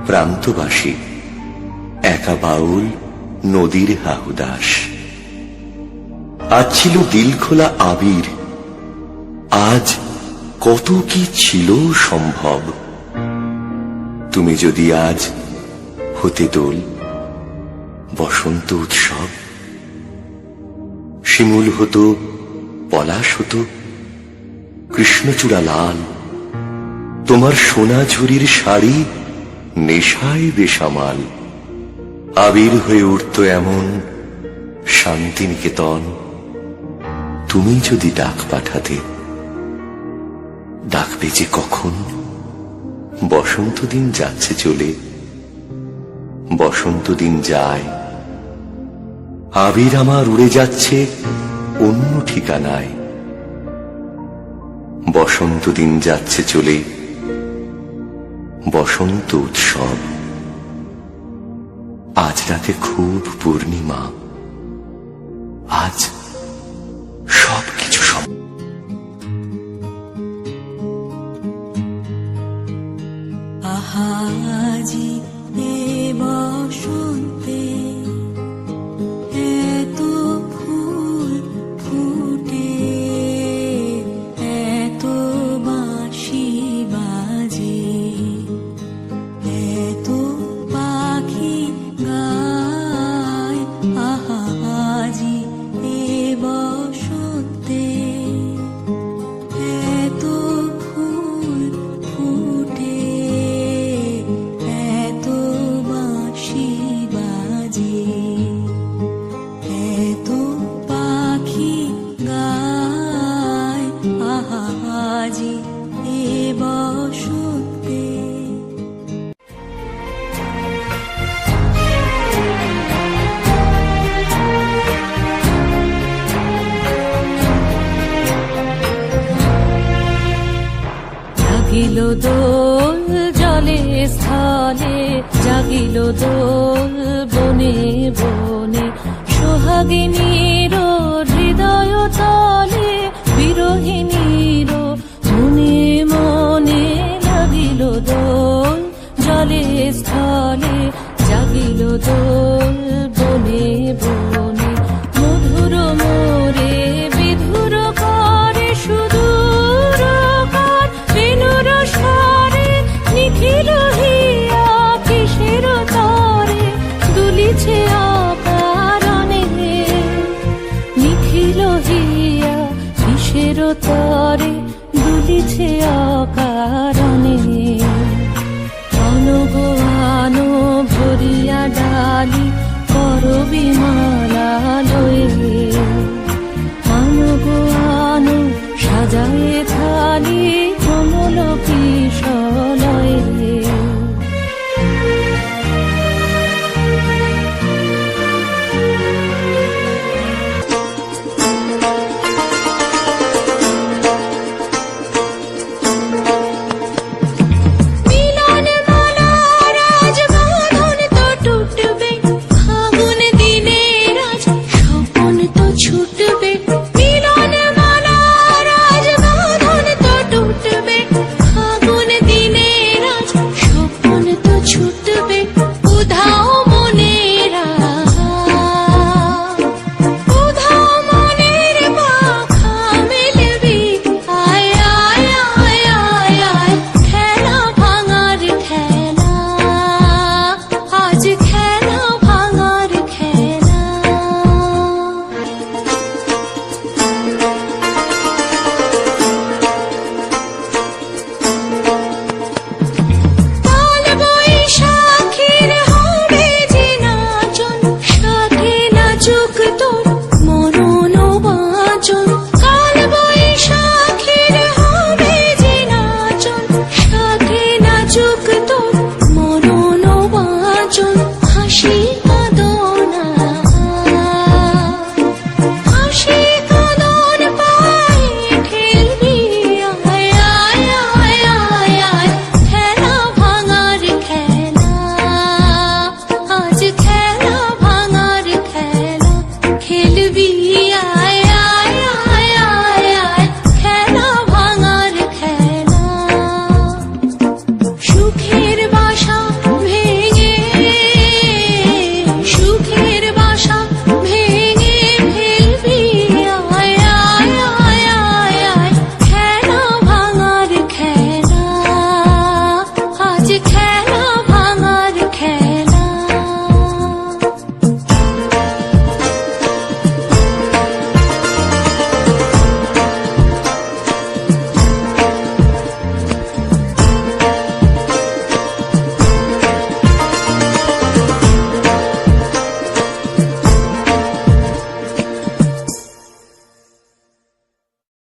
প্রান্তবাসী, একা বাউল নদীর হাহুদাস। আজ ছিল দিল খোলা আবির, আজ কত কি ছিল সম্ভব। তুমি যদি আজ হতে দোল, বসন্ত উৎসব, শিমুল হতো, পলাশ হতো, কৃষ্ণচূড়া লাল, তোমার সোনা ঝুরির শাড়ি নেশায় বেসামাল। আবির হয়ে উঠত এমন শান্তিনিকেতন। তুমি যদি ডাক পাঠাতে, ডাকবে যে কখন। বসন্ত দিন যাচ্ছে চলে, বসন্ত দিন যায়, আবির আমার উড়ে যাচ্ছে অন্য ঠিকানায়। বসন্ত দিন যাচ্ছে চলে, বসন্ত উৎসব। আজ রাতে খুব পূর্ণিমা, আজ সবকিছু আহাজি এ বসন্তে এত ফুল ফুটে, এত বাঁশি বাজে, এত পাখি গায়। আহাজি এ বসন্তে এত ফুল ফুটে, এত বাঁশি বাজে, এত পাখি গায়। আহাজি এ বসন্তে। জাগিল দোল জলে স্থলে, জাগিল দোল বনে বনে, সোহাগিনীর হৃদয় তলে, বিরহিণীর মনে মনে। লাগিল দোল জলে স্থলে, জাগিল দোল বনে বনে, মধুর মোরে বিধুর করে সুদূর কার, বেনুর স্বরে নিখিল হিয়া কিসের তরে দুলিছে অকারণে। নিখিল হিয়া কিসের তরে দুলিছে অকারণে। অনগো আনো ভরিয়া ডালি করবি মালা